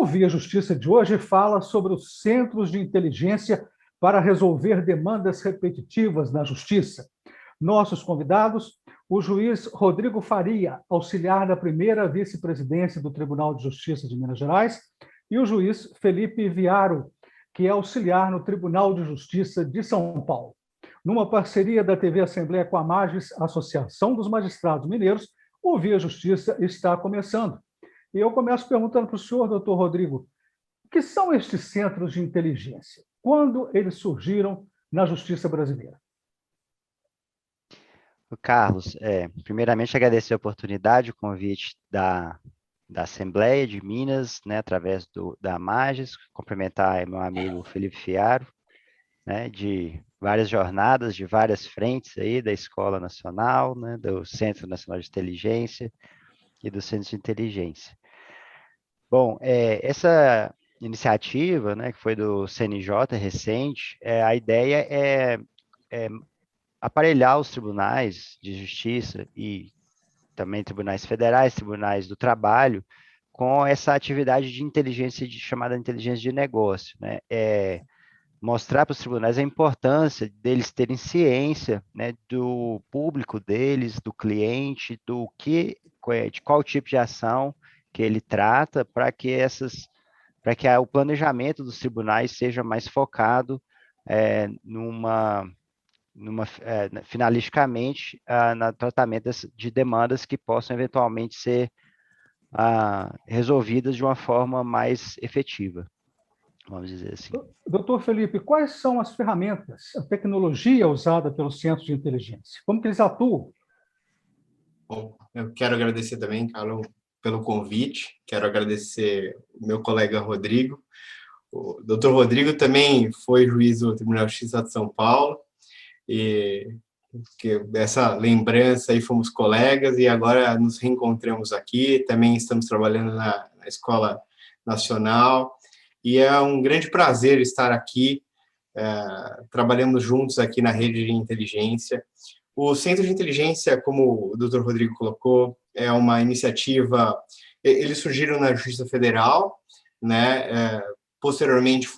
Via Justiça de hoje fala sobre os centros de inteligência para resolver demandas repetitivas na Justiça. Nossos convidados, o juiz Rodrigo Faria, auxiliar da primeira vice-presidência do Tribunal de Justiça de Minas Gerais, e o juiz Felipe Viaro, que é auxiliar no Tribunal de Justiça de São Paulo. Numa parceria da TV Assembleia com a Magis, Associação dos Magistrados Mineiros, o Via Justiça está começando. E eu começo perguntando para o senhor, doutor Rodrigo, o que são estes centros de inteligência? Quando eles surgiram na justiça brasileira? Carlos, primeiramente agradecer a oportunidade, o convite da Assembleia de Minas, né, através da Magis, cumprimentar meu amigo Felipe Fiaro, né, de várias jornadas, de várias frentes aí, da Escola Nacional, né, do Centro Nacional de Inteligência e do Centro de Inteligência. Bom, essa iniciativa, né, que foi do CNJ recente, a ideia é aparelhar os tribunais de justiça e também tribunais federais, tribunais do trabalho, com essa atividade de inteligência, chamada inteligência de negócio, né? Mostrar para os tribunais a importância deles terem ciência, né, do público deles, do cliente, de qual tipo de ação que ele trata, para que o planejamento dos tribunais seja mais focado finalisticamente no tratamento de demandas que possam eventualmente ser resolvidas de uma forma mais efetiva, vamos dizer assim. Doutor Felipe, quais são as ferramentas, a tecnologia usada pelos centros de inteligência? Como que eles atuam? Bom, eu quero agradecer também, Carlos, pelo convite. Quero agradecer o meu colega Rodrigo. O doutor Rodrigo também foi juiz do Tribunal de Justiça de São Paulo, e que essa lembrança aí, fomos colegas e agora nos reencontramos aqui, também estamos trabalhando na Escola Nacional, e é um grande prazer estar aqui, trabalhando juntos aqui na rede de inteligência. O Centro de Inteligência, como o doutor Rodrigo colocou, é uma iniciativa, eles surgiram na Justiça Federal, né, posteriormente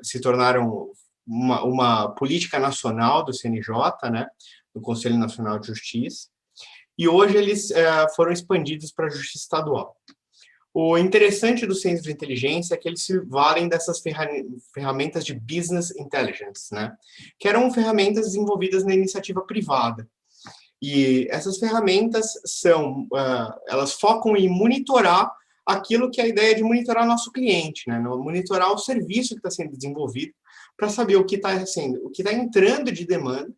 se tornaram uma política nacional do CNJ, né, do Conselho Nacional de Justiça, e hoje eles foram expandidos para a Justiça Estadual. O interessante do Centro de Inteligência é que eles se valem dessas ferramentas de business intelligence, né, que eram ferramentas desenvolvidas na iniciativa privada. E essas ferramentas elas focam em monitorar aquilo que é a ideia de monitorar nosso cliente, né, monitorar o serviço que está sendo desenvolvido, para saber o que está entrando de demanda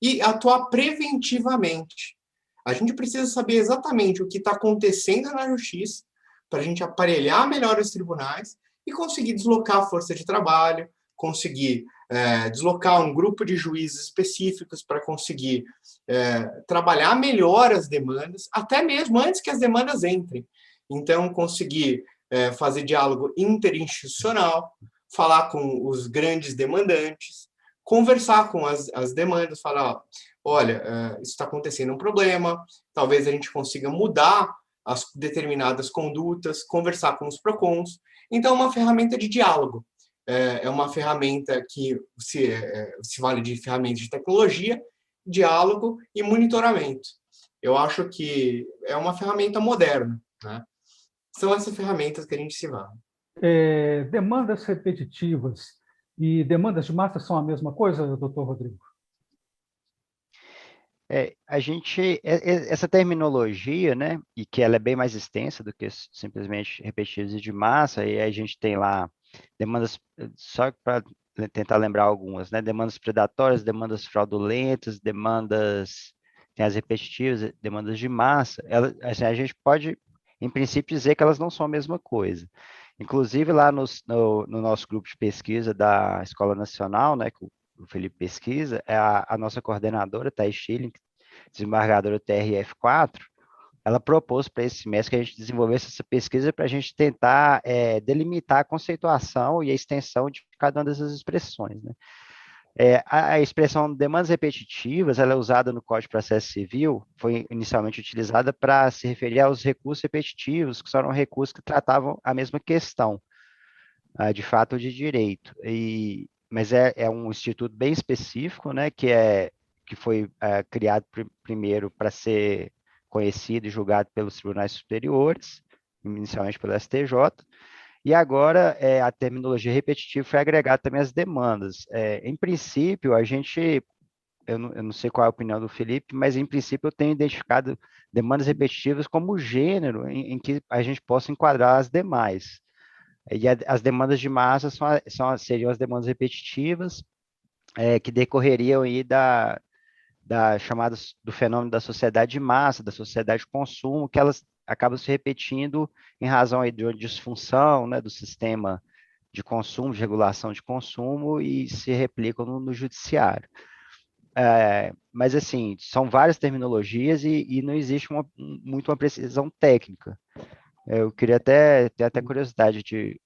e atuar preventivamente. A gente precisa saber exatamente o que está acontecendo na justiça para a gente aparelhar melhor os tribunais e conseguir deslocar a força de trabalho, conseguir deslocar um grupo de juízes específicos para conseguir trabalhar melhor as demandas, até mesmo antes que as demandas entrem. Então, conseguir fazer diálogo interinstitucional, falar com os grandes demandantes, conversar com as demandas, falar, olha, isso está acontecendo um problema, talvez a gente consiga mudar as determinadas condutas, conversar com os PROCONs. Então, é uma ferramenta de diálogo, é uma ferramenta que se vale de ferramentas de tecnologia, diálogo e monitoramento. Eu acho que é uma ferramenta moderna, né? São essas ferramentas que a gente se vale. Demandas repetitivas e demandas de massa são a mesma coisa, doutor Rodrigo? Essa terminologia, né, e que ela é bem mais extensa do que simplesmente repetitivos e de massa, e a gente tem lá demandas, só para tentar lembrar algumas, né, demandas predatórias, demandas fraudulentas, tem as repetitivas, demandas de massa, assim, a gente pode, em princípio, dizer que elas não são a mesma coisa. Inclusive, lá no nosso grupo de pesquisa da Escola Nacional, né, que o Felipe pesquisa, a nossa coordenadora, Thais Schilling, desembargadora TRF4, ela propôs para esse semestre que a gente desenvolvesse essa pesquisa para a gente tentar delimitar a conceituação e a extensão de cada uma dessas expressões, né? A expressão demandas repetitivas, ela é usada no Código de Processo Civil, foi inicialmente utilizada para se referir aos recursos repetitivos, que eram recursos que tratavam a mesma questão, de fato ou de direito. Mas é um instituto bem específico, né, que foi criado primeiro para ser conhecido e julgado pelos tribunais superiores, inicialmente pelo STJ, e agora a terminologia repetitiva foi agregada também às demandas. Em princípio, eu não sei qual é a opinião do Felipe, mas em princípio eu tenho identificado demandas repetitivas como gênero em que a gente possa enquadrar as demais. E as demandas de massa seriam as demandas repetitivas, que decorreriam aí da chamadas do fenômeno da sociedade de massa, da sociedade de consumo, que elas acabam se repetindo em razão aí de uma disfunção, né, do sistema de consumo, de regulação de consumo, e se replicam no judiciário. Mas, assim, são várias terminologias e não existe muito uma precisão técnica. Eu queria ter até curiosidade de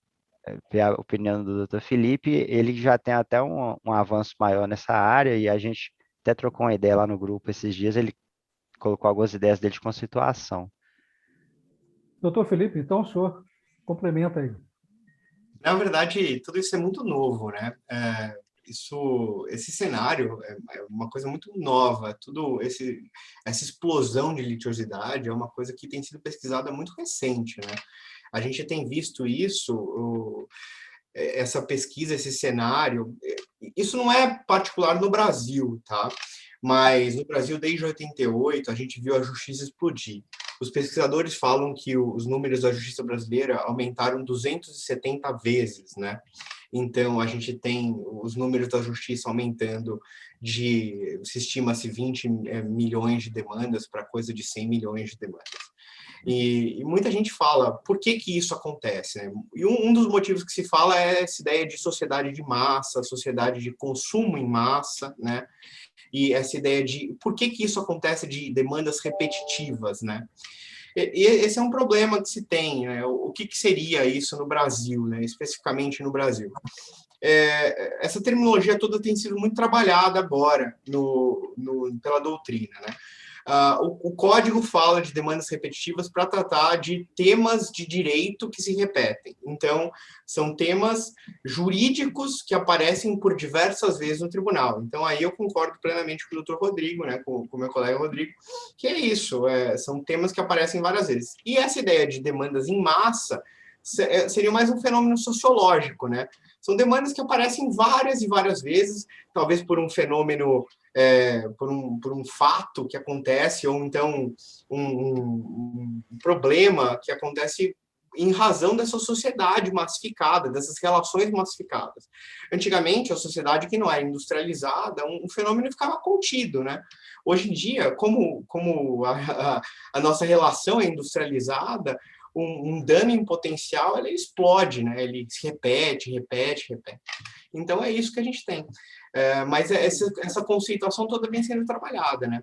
ver a opinião do Dr. Felipe. Ele já tem até um avanço maior nessa área e a gente até trocou uma ideia lá no grupo esses dias. Ele colocou algumas ideias dele de conceituação. Doutor Felipe, então o senhor complementa aí. Na verdade, tudo isso é muito novo, né? Esse cenário é uma coisa muito nova. Essa explosão de litigiosidade é uma coisa que tem sido pesquisada muito recente, né? A gente tem visto isso, essa pesquisa, esse cenário. Isso não é particular no Brasil, tá? Mas no Brasil, desde 88, a gente viu a justiça explodir. Os pesquisadores falam que os números da justiça brasileira aumentaram 270 vezes, né? Então, a gente tem os números da justiça aumentando se estima-se 20 milhões de demandas para coisa de 100 milhões de demandas. E muita gente fala, por que que isso acontece? Né? E um dos motivos que se fala é essa ideia de sociedade de massa, sociedade de consumo em massa, né? E essa ideia de por que que isso acontece de demandas repetitivas, né? E esse é um problema que se tem, né? O que seria isso no Brasil, né? Especificamente no Brasil. Essa terminologia toda tem sido muito trabalhada agora pela doutrina, né? O código fala de demandas repetitivas para tratar de temas de direito que se repetem. Então, são temas jurídicos que aparecem por diversas vezes no tribunal. Então, aí eu concordo plenamente com o doutor Rodrigo, né, com o meu colega Rodrigo, que é isso, são temas que aparecem várias vezes. E essa ideia de demandas em massa seria mais um fenômeno sociológico, né? São demandas que aparecem várias e várias vezes, talvez por um fenômeno, por um fato que acontece, ou então um problema que acontece em razão dessa sociedade massificada, dessas relações massificadas. Antigamente, a sociedade que não era industrializada, um fenômeno ficava contido, né? Hoje em dia, como a nossa relação é industrializada, um dano em potencial, ele explode, né? Ele se repete, repete, repete. Então, é isso que a gente tem. Mas essa conceituação toda vem sendo trabalhada, né?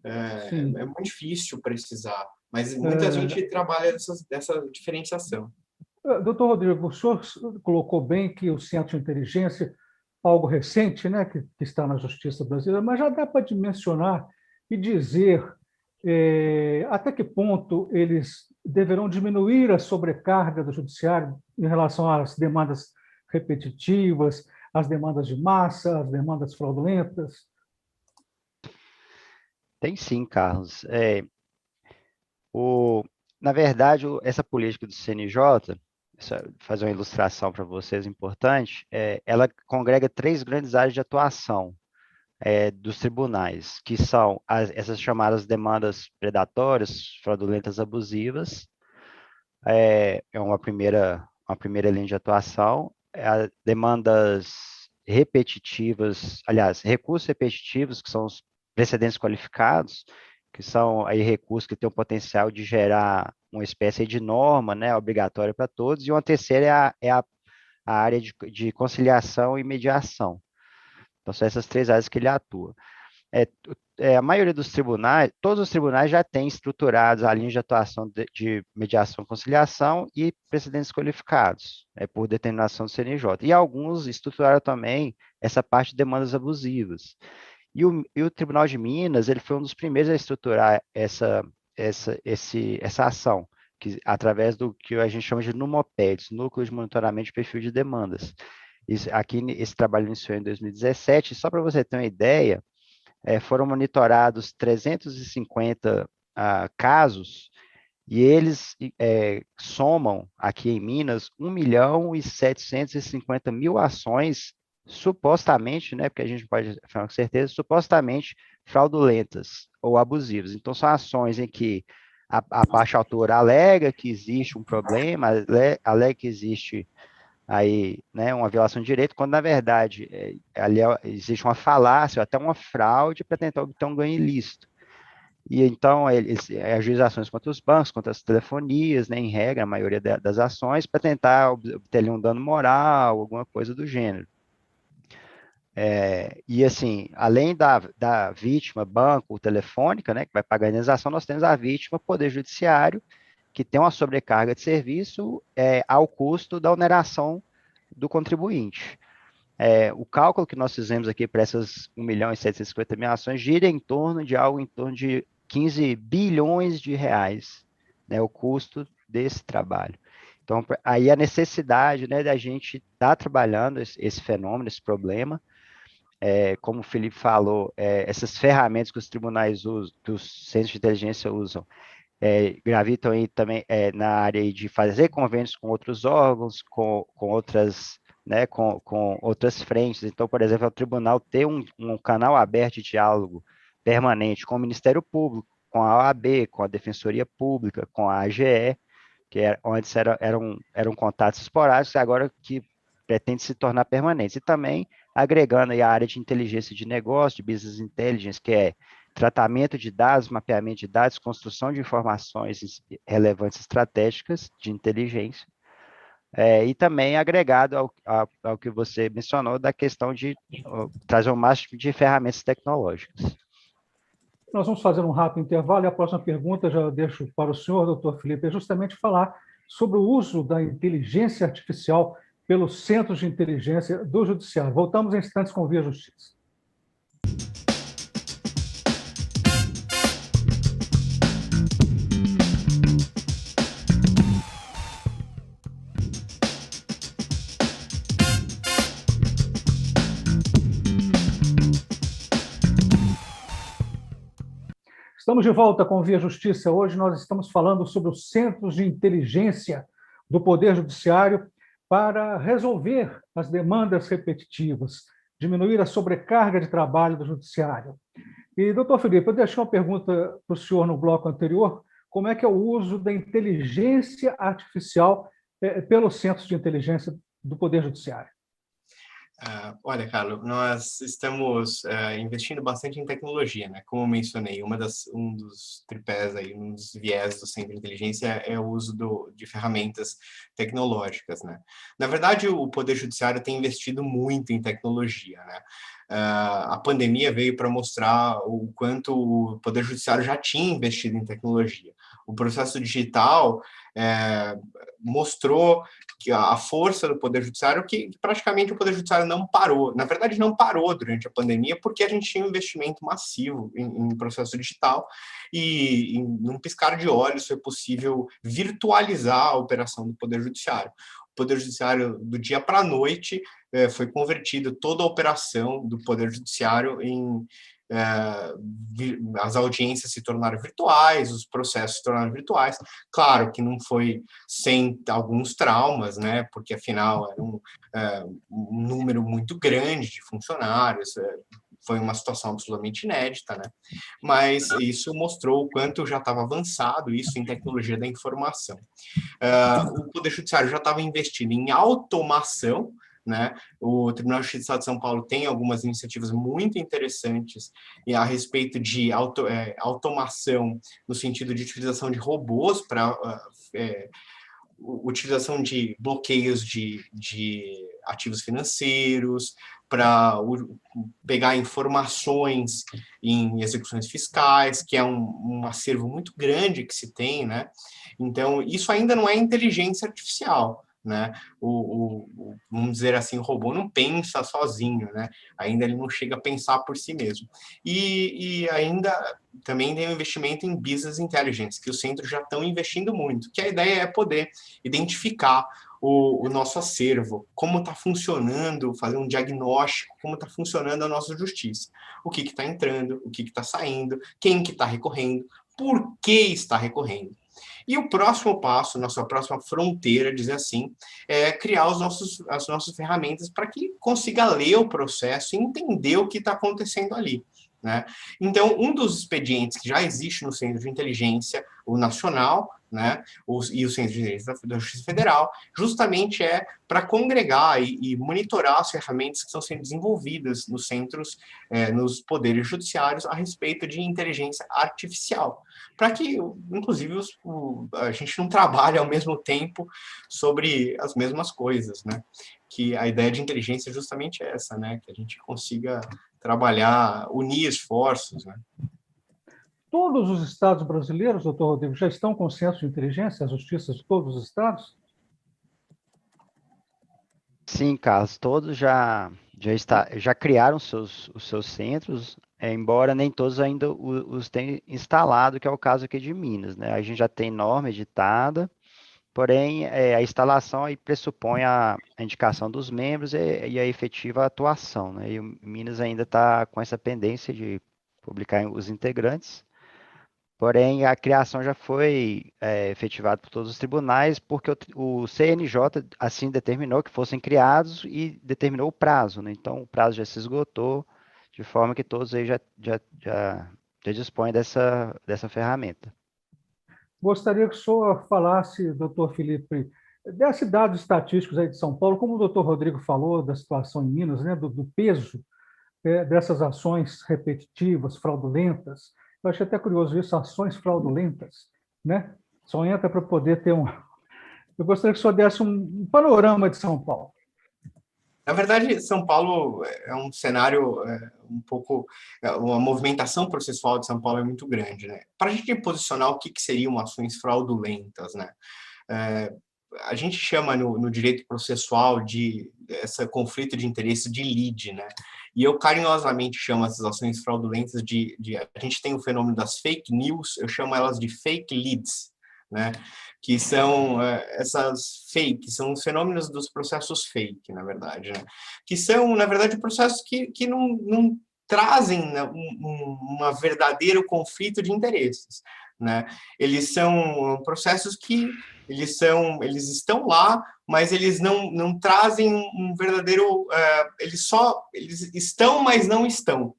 É muito difícil precisar, mas muita gente trabalha dessa diferenciação. Doutor Rodrigo, o senhor colocou bem que o Centro de Inteligência, algo recente, né, que está na Justiça Brasileira, mas já dá para dimensionar e dizer até que ponto eles deverão diminuir a sobrecarga do Judiciário em relação às demandas repetitivas, às demandas de massa, às demandas fraudulentas? Tem sim, Carlos. Na verdade, essa política do CNJ, fazer uma ilustração para vocês importante, ela congrega três grandes áreas de atuação dos tribunais, que são essas chamadas demandas predatórias, fraudulentas, abusivas, uma primeira linha de atuação, demandas repetitivas, aliás, recursos repetitivos, que são os precedentes qualificados, que são aí recursos que têm o potencial de gerar uma espécie de norma, né, obrigatória para todos, e uma terceira é a área de conciliação e mediação. Então, são essas três áreas que ele atua. A maioria dos tribunais, todos os tribunais já têm estruturados a linha de atuação de mediação e conciliação e precedentes qualificados, por determinação do CNJ. E alguns estruturaram também essa parte de demandas abusivas. E o Tribunal de Minas, ele foi um dos primeiros a estruturar essa ação, através do que a gente chama de NUMOPEDs, Núcleo de Monitoramento de Perfil de Demandas. Esse trabalho iniciou em 2017, só para você ter uma ideia, foram monitorados 350 casos, e eles somam aqui em Minas 1.750.000 ações supostamente, né, porque a gente pode falar com certeza, supostamente fraudulentas ou abusivas. Então, são ações em que a parte autora alega que existe um problema, alega que existe aí, né, uma violação de direito, quando na verdade ali existe uma falácia ou até uma fraude para tentar obter um ganho ilícito. E então eles ajuizações contra os bancos, contra as telefonias, né, em regra, a maioria das ações, para tentar obter ali um dano moral, alguma coisa do gênero. E assim, além da vítima, banco, telefônica, né, que vai pagar a indenização, nós temos a vítima, poder judiciário, que tem uma sobrecarga de serviço ao custo da oneração do contribuinte. O cálculo que nós fizemos aqui para essas 1.750.000 ações gira em torno de algo em torno de 15 bilhões de reais, né, o custo desse trabalho. Então, aí a necessidade, né, da gente estar trabalhando esse fenômeno, esse problema, como o Felipe falou, essas ferramentas que os tribunais usam, que os centros de inteligência usam, gravitam aí também na área aí de fazer convênios com outros órgãos, com outras, né, com outras frentes. Então, por exemplo, o tribunal ter um canal aberto de diálogo permanente com o Ministério Público, com a OAB, com a Defensoria Pública, com a AGE, que antes eram contatos esporádicos, e agora que pretende se tornar permanentes. E também agregando aí a área de inteligência de negócio, de business intelligence, que é tratamento de dados, mapeamento de dados, construção de informações relevantes estratégicas de inteligência, e também agregado ao que você mencionou, da questão de trazer o máximo de ferramentas tecnológicas. Nós vamos fazer um rápido intervalo e a próxima pergunta já deixo para o senhor, doutor Felipe, é justamente falar sobre o uso da inteligência artificial pelos centros de inteligência do Judiciário. Voltamos em instantes com o Via Justiça. Estamos de volta com o Via Justiça. Hoje nós estamos falando sobre os centros de inteligência do Poder Judiciário para resolver as demandas repetitivas, diminuir a sobrecarga de trabalho do Judiciário. E, doutor Felipe, eu deixei uma pergunta para o senhor no bloco anterior, como é que é o uso da inteligência artificial pelos centros de inteligência do Poder Judiciário? Olha, Carlos, nós estamos investindo bastante em tecnologia, né? Como eu mencionei, um dos tripés aí, um dos viés do Centro de Inteligência é o uso de ferramentas tecnológicas, né? Na verdade, o Poder Judiciário tem investido muito em tecnologia, né? A pandemia veio para mostrar o quanto o Poder Judiciário já tinha investido em tecnologia. O processo digital mostrou que a força do Poder Judiciário, que praticamente o Poder Judiciário não parou. Na verdade, não parou durante a pandemia, porque a gente tinha um investimento massivo em processo digital e, num piscar de olhos, foi possível virtualizar a operação do Poder Judiciário. O Poder Judiciário, do dia para a noite, foi convertido toda a operação do Poder Judiciário em... as audiências se tornaram virtuais, os processos se tornaram virtuais. Claro que não foi sem alguns traumas, né? Porque afinal era um número muito grande de funcionários, foi uma situação absolutamente inédita, né? Mas isso mostrou o quanto já estava avançado isso em tecnologia da informação. O Poder Judiciário já estava investindo em automação, né? O Tribunal de Justiça do Estado de São Paulo tem algumas iniciativas muito interessantes a respeito de automação no sentido de utilização de robôs para utilização de bloqueios de ativos financeiros, para pegar informações em execuções fiscais, que é um acervo muito grande que se tem, né? Então, isso ainda não é inteligência artificial, né? Vamos dizer assim, o robô não pensa sozinho, né? Ainda ele não chega a pensar por si mesmo. E ainda também tem um investimento em business intelligence, que os centros já estão investindo muito, que a ideia é poder identificar o nosso acervo, como está funcionando, fazer um diagnóstico, como está funcionando a nossa justiça, o que está entrando, o que está saindo, quem que está recorrendo, por que está recorrendo. E o próximo passo, nossa próxima fronteira, dizer assim, é criar as nossas ferramentas para que consiga ler o processo e entender o que está acontecendo ali, né? Então, um dos expedientes que já existe no Centro de Inteligência, o nacional, né, e o Centro de Inteligência da Justiça Federal, justamente é para congregar e monitorar as ferramentas que estão sendo desenvolvidas nos centros, nos poderes judiciários a respeito de inteligência artificial, para que, inclusive, a gente não trabalhe ao mesmo tempo sobre as mesmas coisas, né? Que a ideia de inteligência é justamente essa, né? Que a gente consiga trabalhar, unir esforços, né? Todos os estados brasileiros, doutor Rodrigo, já estão com censo de inteligência, as justiças de todos os estados? Sim, Carlos, todos já criaram os seus centros, embora nem todos ainda os tenham instalado, que é o caso aqui de Minas, né? A gente já tem norma editada, porém a instalação aí pressupõe a indicação dos membros e a efetiva atuação, né? E o Minas ainda está com essa pendência de publicar os integrantes. Porém, a criação já foi efetivada por todos os tribunais, porque o CNJ assim determinou que fossem criados e determinou o prazo, né? Então, o prazo já se esgotou, de forma que todos aí já dispõem dessa ferramenta. Gostaria que o senhor falasse, doutor Felipe, desses dados estatísticos aí de São Paulo, como o doutor Rodrigo falou da situação em Minas, né, do peso dessas ações repetitivas, fraudulentas. Eu achei até curioso isso, ações fraudulentas, né? Só entra para poder ter um... Eu gostaria que o senhor desse um panorama de São Paulo. Na verdade, São Paulo é um cenário um pouco... Uma movimentação processual de São Paulo é muito grande, né? Para a gente posicionar o que seriam ações fraudulentas, né? A gente chama no direito processual de esse conflito de interesse de lide, né? E eu carinhosamente chamo essas ações fraudulentas a gente tem o fenômeno das fake news, eu chamo elas de fake leads, né? Que são essas fake, são os fenômenos dos processos fake, na verdade, né? Que são, na verdade, processos que não trazem, né, um verdadeiro conflito de interesses, né? Eles são processos que eles estão lá, mas eles não trazem um verdadeiro... eles estão, mas não estão.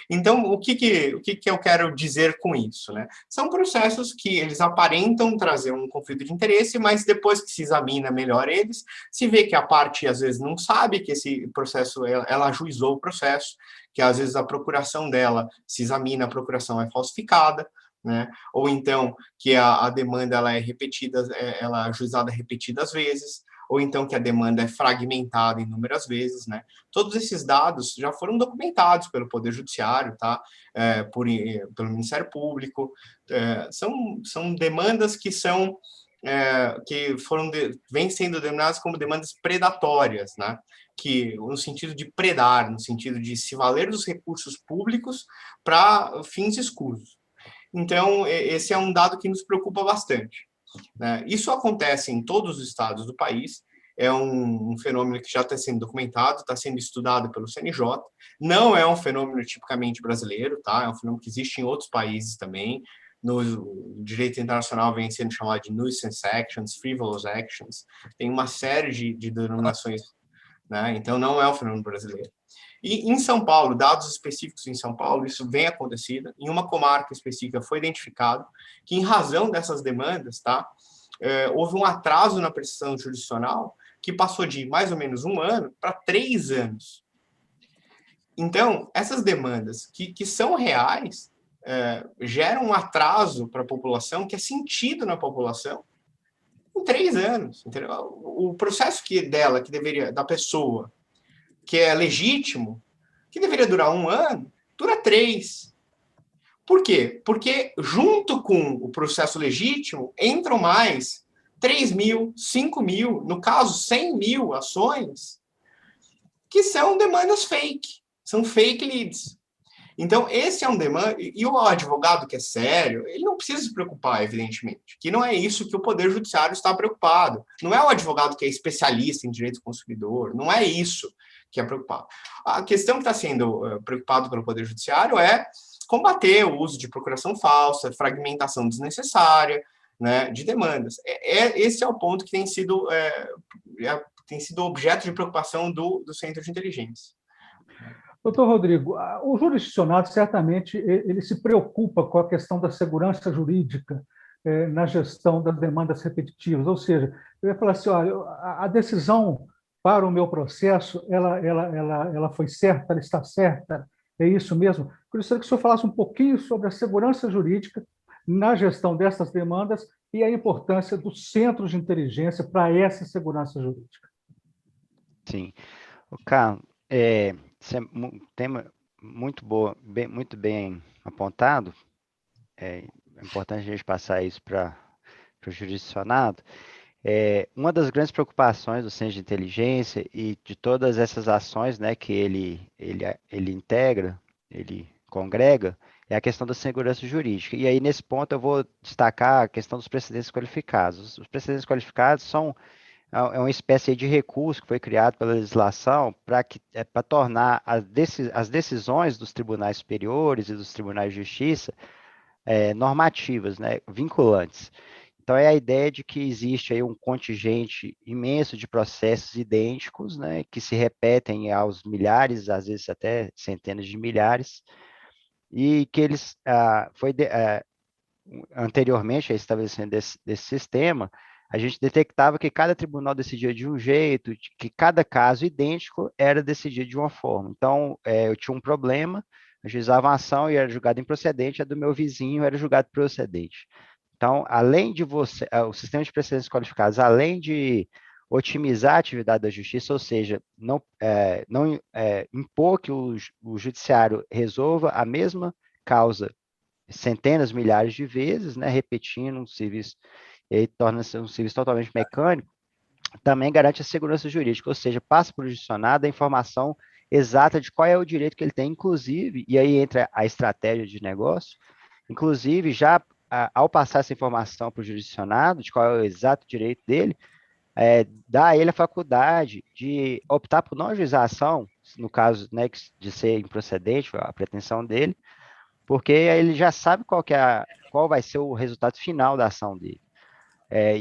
Então, o que eu quero dizer com isso, né? São processos que eles aparentam trazer um conflito de interesse, mas depois que se examina melhor eles, se vê que a parte, às vezes, não sabe que esse processo, ela ajuizou o processo, que, às vezes, a procuração dela se examina, a procuração é falsificada, né? Ou então que a demanda ela é repetida, ela é ajuizada repetidas vezes, ou então que a demanda é fragmentada inúmeras vezes, né? Todos esses dados já foram documentados pelo Poder Judiciário, tá? Pelo Ministério Público, são demandas que são vêm sendo denominadas como demandas predatórias, né? Que no sentido de predar, no sentido de se valer dos recursos públicos para fins escusos. Então, esse é um dado que nos preocupa bastante, né? Isso acontece em todos os estados do país, é um fenômeno que já está sendo documentado, está sendo estudado pelo CNJ, não é um fenômeno tipicamente brasileiro, tá? É um fenômeno que existe em outros países também, no direito internacional vem sendo chamado de nuisance actions, frivolous actions, tem uma série de denominações, né? Então, não é um fenômeno brasileiro. E em São Paulo, dados específicos em São Paulo, isso vem acontecendo. Em uma comarca específica foi identificado que, em razão dessas demandas, tá, houve um atraso na prestação jurisdicional que passou de mais ou menos 1 ano para 3 anos. Então, essas demandas que são reais geram um atraso para a população, que é sentido na população, em 3 anos. Entendeu? O processo da pessoa, que é legítimo, que deveria durar 1 ano, dura 3. Por quê? Porque junto com o processo legítimo entram mais 3.000, 5.000, no caso 100.000 ações, que são demandas fake, são fake leads. Então, esse é um demanda, e o advogado que é sério, ele não precisa se preocupar, evidentemente, que não é isso que o Poder Judiciário está preocupado. Não é o advogado que é especialista em direito do consumidor, não é isso que é preocupado. A questão que está sendo preocupado pelo Poder Judiciário é combater o uso de procuração falsa, fragmentação desnecessária, né, de demandas. Esse é o ponto que tem sido objeto de preocupação do Centro de Inteligência. Doutor Rodrigo, o jurisdicionado certamente ele se preocupa com a questão da segurança jurídica na gestão das demandas repetitivas, ou seja, eu ia falar assim, olha, a decisão para o meu processo, ela foi certa, ela está certa, é isso mesmo? Gostaria que o senhor falasse um pouquinho sobre a segurança jurídica na gestão dessas demandas e a importância dos centros de inteligência para essa segurança jurídica. Sim. Carlos, esse é um tema muito bem apontado. É importante a gente passar isso para o jurisdicionado. Uma das grandes preocupações do Centro de Inteligência e de todas essas ações, né, que ele integra, ele congrega, é a questão da segurança jurídica. E aí, nesse ponto, eu vou destacar a questão dos precedentes qualificados. Os precedentes qualificados são uma espécie de recurso que foi criado pela legislação para tornar as decisões dos tribunais superiores e dos tribunais de justiça normativas, né, vinculantes. Então, é a ideia de que existe aí um contingente imenso de processos idênticos, né, que se repetem aos milhares, às vezes até centenas de milhares, e que eles, anteriormente ao estabelecimento desse sistema, a gente detectava que cada tribunal decidia de um jeito, que cada caso idêntico era decidido de uma forma. Então, eu tinha um problema, ajuizava uma ação e era julgado improcedente, a do meu vizinho era julgado procedente. Então, além de o sistema de precedentes qualificados, além de otimizar a atividade da justiça, ou seja, não impor que o judiciário resolva a mesma causa centenas, milhares de vezes, né, repetindo um serviço, e aí torna-se um serviço totalmente mecânico, também garante a segurança jurídica, ou seja, passa para o judicionado a informação exata de qual é o direito que ele tem, inclusive, e aí entra a estratégia de negócio, inclusive, já ao passar essa informação para o jurisdicionado, de qual é o exato direito dele, dá a ele a faculdade de optar por não ajuizar a ação, no caso, né, de ser improcedente, a pretensão dele, porque ele já sabe qual vai ser o resultado final da ação dele.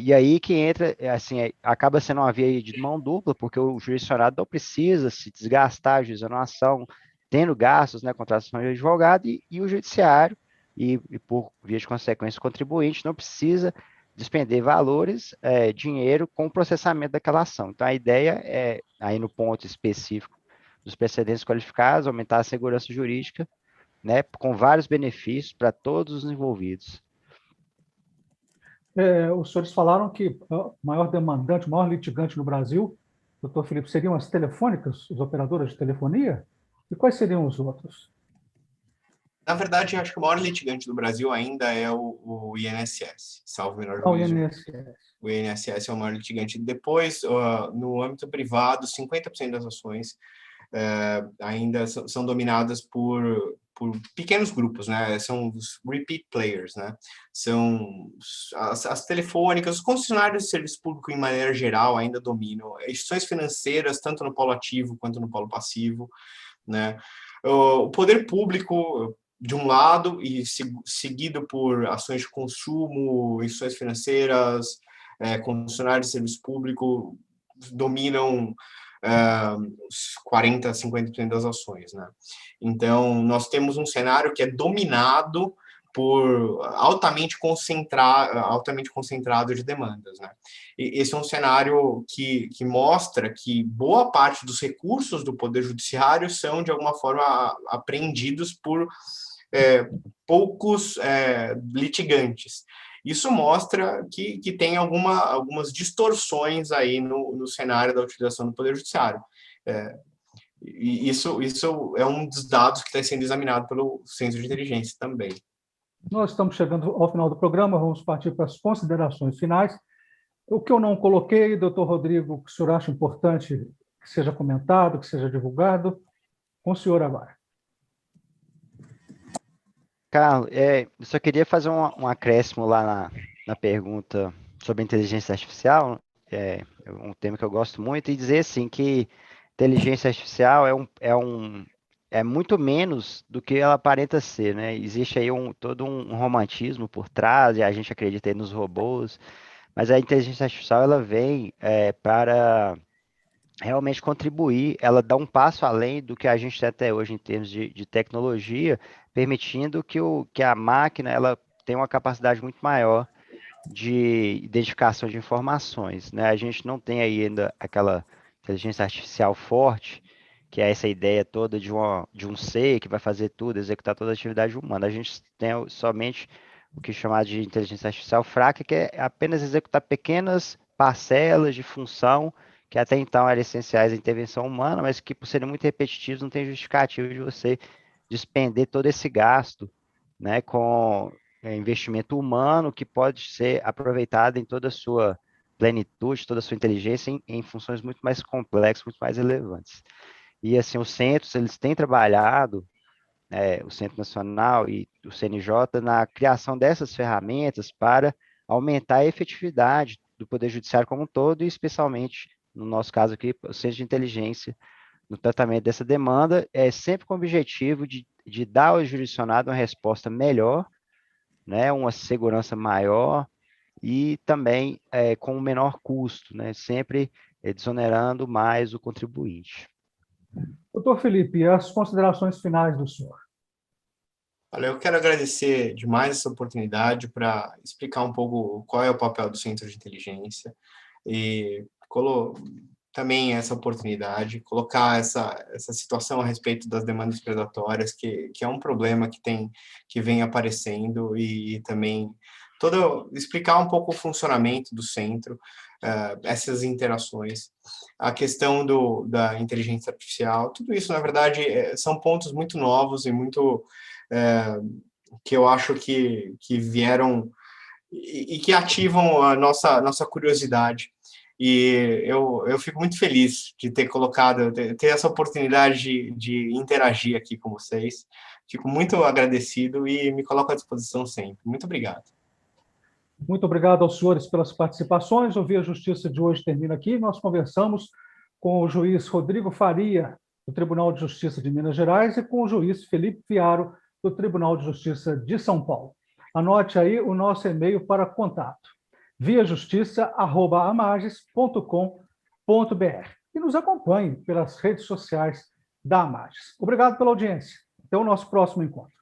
E aí que entra, assim, acaba sendo uma via de mão dupla, porque o jurisdicionado não precisa se desgastar ajuizando uma ação, tendo gastos, né, contratação de advogado, e o judiciário, e por via de consequência o contribuinte, não precisa despender valores, dinheiro, com o processamento daquela ação. Então, a ideia é, aí no ponto específico dos precedentes qualificados, aumentar a segurança jurídica, né, com vários benefícios para todos os envolvidos. Os senhores falaram que o maior demandante, o maior litigante no Brasil, doutor Felipe, seriam as telefônicas, os operadores de telefonia? E quais seriam os outros? Na verdade, eu acho que o maior litigante do Brasil ainda é o INSS, salvo o menor juízo. O INSS é o maior litigante. Depois, no âmbito privado, 50% das ações ainda são dominadas por pequenos grupos, né? São os repeat players, né? São as telefônicas, os concessionários de serviço público, em maneira geral, ainda dominam. Instituições financeiras, tanto no polo ativo quanto no polo passivo, né? O poder público, de um lado, e seguido por ações de consumo, instituições financeiras, concessionários de serviço público, dominam os 40%, 50% das ações, né? Então, nós temos um cenário que é dominado por altamente concentrado de demandas, né? E esse é um cenário que mostra que boa parte dos recursos do Poder Judiciário são, de alguma forma, apreendidos por poucos litigantes. Isso mostra que tem algumas distorções aí no cenário da utilização do Poder Judiciário. E isso é um dos dados que está sendo examinado pelo Centro de Inteligência também. Nós estamos chegando ao final do programa, vamos partir para as considerações finais. O que eu não coloquei, doutor Rodrigo, que o senhor acha importante que seja comentado, que seja divulgado, com o senhor agora. Carlos, eu só queria fazer um acréscimo lá na pergunta sobre inteligência artificial, é um tema que eu gosto muito, e dizer assim que inteligência artificial é muito menos do que ela aparenta ser, né? Existe aí todo um romantismo por trás, e a gente acredita aí nos robôs, mas a inteligência artificial ela vem para realmente contribuir, ela dá um passo além do que a gente tem até hoje em termos de tecnologia, permitindo que a máquina ela tenha uma capacidade muito maior de identificação de informações, né? A gente não tem aí ainda aquela inteligência artificial forte, que é essa ideia toda de um ser que vai fazer tudo, executar toda a atividade humana. A gente tem somente o que é chamado de inteligência artificial fraca, que é apenas executar pequenas parcelas de função que até então eram essenciais à intervenção humana, mas que, por serem muito repetitivos, não tem justificativo de você despender todo esse gasto, né, com investimento humano que pode ser aproveitado em toda a sua plenitude, toda a sua inteligência em funções muito mais complexas, muito mais relevantes. E assim, os centros, eles têm trabalhado, o Centro Nacional e o CNJ, na criação dessas ferramentas para aumentar a efetividade do Poder Judiciário como um todo, e especialmente, no nosso caso aqui, o Centro de Inteligência, no tratamento dessa demanda, sempre com o objetivo de dar ao jurisdicionado uma resposta melhor, né, uma segurança maior e também com um menor custo, né, sempre desonerando mais o contribuinte. Doutor Felipe, as considerações finais do senhor. Olha, eu quero agradecer demais essa oportunidade para explicar um pouco qual é o papel do Centro de Inteligência e também essa oportunidade, colocar essa situação a respeito das demandas predatórias, que é um problema que vem aparecendo, e também explicar um pouco o funcionamento do centro, essas interações, a questão da inteligência artificial, tudo isso, na verdade, são pontos muito novos e muito que eu acho que vieram e que ativam a nossa curiosidade. E eu fico muito feliz de ter ter essa oportunidade de interagir aqui com vocês. Fico muito agradecido e me coloco à disposição sempre. Muito obrigado. Muito obrigado aos senhores pelas participações. O Via Justiça de hoje termina aqui. Nós conversamos com o juiz Rodrigo Faria, do Tribunal de Justiça de Minas Gerais, e com o juiz Felipe Fiaro, do Tribunal de Justiça de São Paulo. Anote aí o nosso e-mail para contato: viajustiça@amages.com.br, e nos acompanhe pelas redes sociais da Amages. Obrigado pela audiência. Até o nosso próximo encontro.